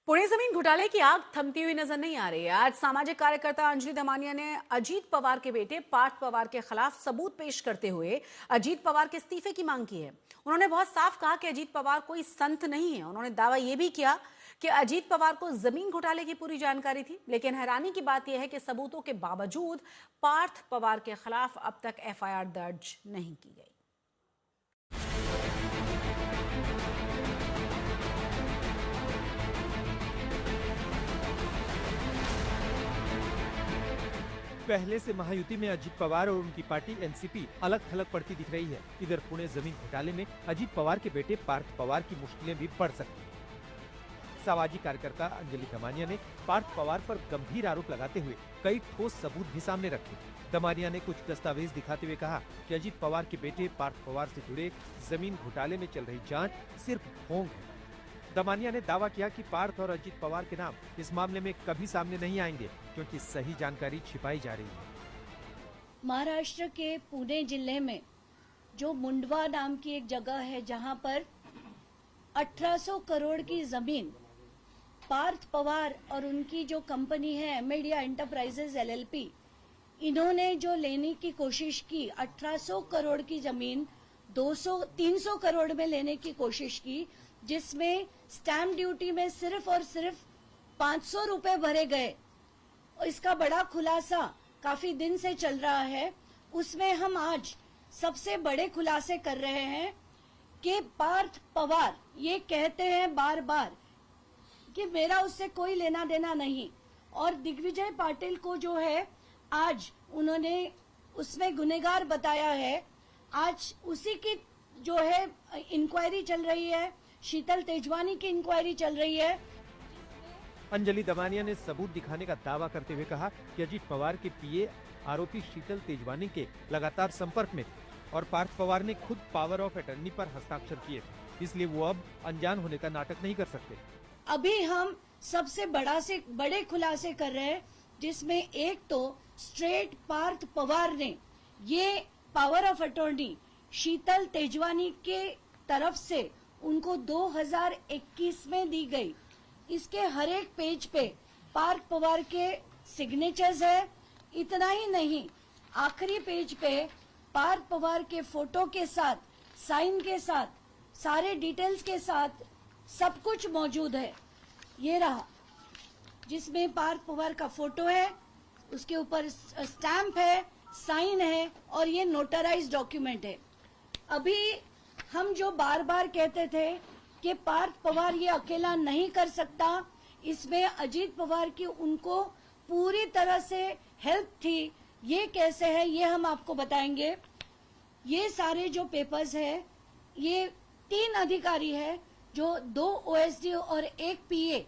पुणे जमीन घोटाले की आग थमती हुई नजर नहीं आ रही है। आज सामाजिक कार्यकर्ता अंजलि दमानिया ने अजीत पवार के बेटे पार्थ पवार के खिलाफ सबूत पेश करते हुए अजीत पवार के इस्तीफे की मांग की है। उन्होंने बहुत साफ कहा कि अजीत पवार कोई संत नहीं है। उन्होंने दावा यह भी किया कि अजीत पवार को जमीन घोटाले की पूरी जानकारी थी, लेकिन हैरानी की बात यह है कि सबूतों के बावजूद पार्थ पवार के खिलाफ अब तक एफआईआर दर्ज नहीं की गई। पहले से महायुति में अजीत पवार और उनकी पार्टी एनसीपी अलग थलग पड़ती दिख रही है। इधर पुणे जमीन घोटाले में अजीत पवार के बेटे पार्थ पवार की मुश्किलें भी बढ़ सकती हैं। सामाजिक कार्यकर्ता अंजलि दमानिया ने पार्थ पवार पर गंभीर आरोप लगाते हुए कई ठोस सबूत भी सामने रखे। दमानिया ने कुछ दस्तावेज दिखाते हुए कहा कि अजीत पवार के बेटे पार्थ पवार से जुड़े जमीन घोटाले में चल रही जाँच सिर्फ ढोंग है। दमानिया ने दावा किया कि पार्थ और अजीत पवार के नाम इस मामले में कभी सामने नहीं आएंगे, क्योंकि सही जानकारी छिपाई जा रही है। महाराष्ट्र के पुणे जिले में जो मुंडवा नाम की एक जगह है, जहां पर 1800 करोड़ की जमीन पार्थ पवार और उनकी जो कंपनी है एमेडिया एंटरप्राइजेज एलएलपी, इन्होंने जो लेने की कोशिश की, 1800 करोड़ की जमीन 300 करोड़ में लेने की कोशिश की, जिसमें स्टैम्प ड्यूटी में सिर्फ और सिर्फ 500 रुपए भरे गए। इसका बड़ा खुलासा काफी दिन से चल रहा है। उसमें हम आज सबसे बड़े खुलासे कर रहे हैं कि पार्थ पवार ये कहते हैं बार बार कि मेरा उससे कोई लेना देना नहीं, और दिग्विजय पाटिल को जो है आज उन्होंने उसमें गुनहगार बताया है। आज उसी की जो है इंक्वायरी चल रही है, शीतल तेजवानी की इंक्वायरी चल रही है। अंजलि दमानिया ने सबूत दिखाने का दावा करते हुए कहा कि अजीत पवार के पीए आरोपी शीतल तेजवानी के लगातार संपर्क में थे और पार्थ पवार ने खुद पावर ऑफ अटर्नी पर हस्ताक्षर किए थे, इसलिए वो अब अनजान होने का नाटक नहीं कर सकते। अभी हम सबसे बड़े खुलासे कर रहे हैं, जिसमें एक तो स्ट्रेट पार्थ पवार ने ये पावर ऑफ अटॉर्नी शीतल तेजवानी के तरफ से उनको 2021 में दी गई। इसके हर एक पेज पे पार्थ पवार के सिग्नेचर्स है। इतना ही नहीं, आखिरी पेज पे पार्थ पवार के फोटो के साथ, साइन के साथ, सारे डिटेल्स के साथ सब कुछ मौजूद है। ये रहा, जिसमें पार्थ पवार का फोटो है, उसके ऊपर स्टैम्प है, साइन है, और ये नोटराइज डॉक्यूमेंट है। अभी हम जो बार बार कहते थे कि पार्थ पवार ये अकेला नहीं कर सकता, इसमें अजीत पवार की उनको पूरी तरह से हेल्प थी, ये कैसे है ये हम आपको बताएंगे। ये सारे जो पेपर्स है, ये 3 अधिकारी है, जो 2 ओएसडी और 1 पीए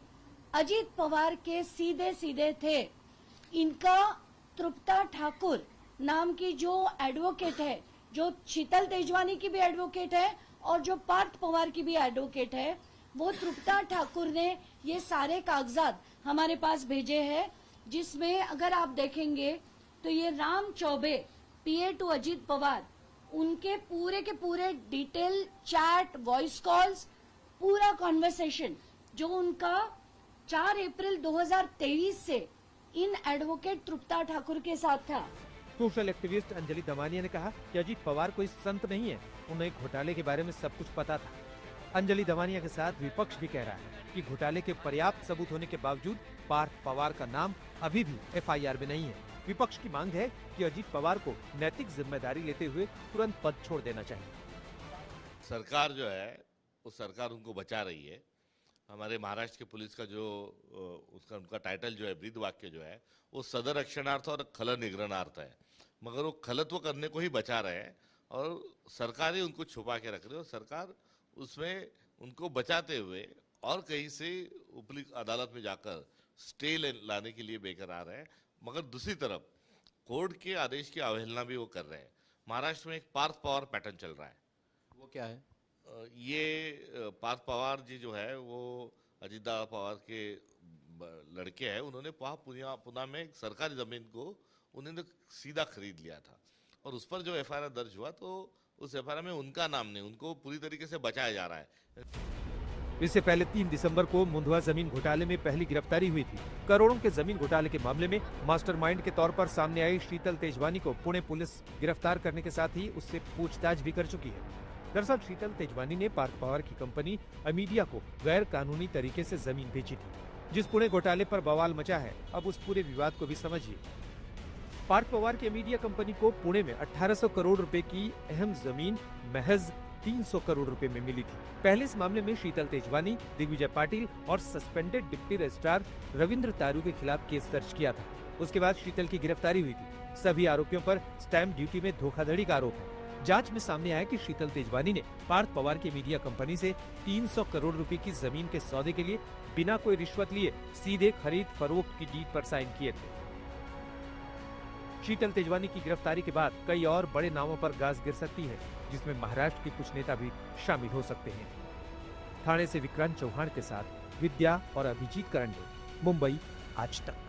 अजीत पवार के सीधे सीधे थे। इनका तृप्ता ठाकुर नाम की जो एडवोकेट है, जो शीतल तेजवानी की भी एडवोकेट है और जो पार्थ पवार की भी एडवोकेट है, वो तृप्ता ठाकुर ने ये सारे कागजात हमारे पास भेजे हैं, जिसमें अगर आप देखेंगे तो ये राम चौबे पीए टू अजीत पवार, उनके पूरे के पूरे डिटेल चैट, वॉइस कॉल्स, पूरा कॉन्वर्सेशन जो उनका 4 अप्रैल 2023 से इन एडवोकेट तृप्ता ठाकुर के साथ था। सोशल एक्टिविस्ट अंजलि दमानिया ने कहा कि अजीत पवार कोई संत नहीं है, उन्हें घोटाले के बारे में सब कुछ पता था। अंजलि दमानिया के साथ विपक्ष भी कह रहा है कि घोटाले के पर्याप्त सबूत होने के बावजूद पार्थ पवार का नाम अभी भी एफआईआर में नहीं है। विपक्ष की मांग है कि अजीत पवार को नैतिक जिम्मेदारी लेते हुए तुरंत पद छोड़ देना चाहिए। सरकार जो है वो सरकार उनको बचा रही है। हमारे महाराष्ट्र के पुलिस का जो उनका टाइटल जो है, ब्रीद वाक्य जो है, वो सदर रक्षणार्थ और खल निग्रहणार्थ है, मगर वो खलत्व करने को ही बचा रहे हैं और सरकार ही उनको छुपा के रख रही है। और सरकार उसमें उनको बचाते हुए और कहीं से ऊपरी अदालत में जाकर स्टे लाने के लिए बेकरार है, मगर दूसरी तरफ कोर्ट के आदेश की अवहेलना भी वो कर रहे हैं। महाराष्ट्र में एक पार्थ पवार पैटर्न चल रहा है। वो क्या है? ये पार्थ पवार जी जो है वो अजीत पवार के लड़के हैं। उन्होंने पुणे में एक सरकारी जमीन को उन्होंने सीधा खरीद लिया था और उस पर जो एफआईआर दर्ज हुआ, तो उस एफआईआर में उनका नाम नहीं, उनको पूरी तरीके से बचाया जा रहा है। इससे पहले 3 दिसंबर को मुंडवा जमीन घोटाले में पहली गिरफ्तारी हुई थी। करोड़ों के जमीन घोटाले के मामले में मास्टरमाइंड के तौर पर सामने आई शीतल तेजवानी को पुणे पुलिस गिरफ्तार करने के साथ ही उससे पूछताछ भी कर चुकी है। दरअसल शीतल तेजवानी ने पार्थ पवार की कंपनी अमीडिया को गैर कानूनी तरीके से जमीन बेची थी, जिस पुणे घोटाले पर बवाल मचा है। अब उस पूरे विवाद को भी समझिए। पार्थ पवार की अमीडिया कंपनी को पुणे में 1800 करोड़ रुपए की अहम जमीन महज 300 करोड़ रुपए में मिली थी। पहले इस मामले में शीतल तेजवानी, दिग्विजय पाटिल और सस्पेंडेड डिप्टी रजिस्ट्रार रविंद्र तारू के खिलाफ केस दर्ज किया था। उसके बाद शीतल की गिरफ्तारी हुई थी। सभी आरोपियों पर स्टैंप ड्यूटी में धोखाधड़ी का आरोप है। जांच में सामने आया कि शीतल तेजवानी ने पार्थ पवार की मीडिया कंपनी से 300 करोड़ रुपए की जमीन के सौदे के लिए बिना कोई रिश्वत लिए सीधे खरीद फरोख्त की डीड पर साइन किए थे। शीतल तेजवानी की गिरफ्तारी के बाद कई और बड़े नामों पर गाज गिर सकती है, जिसमें महाराष्ट्र के कुछ नेता भी शामिल हो सकते हैं। ठाणे से विक्रांत चौहान के साथ विद्या और अभिजीत करंडे, मुंबई, आज तक।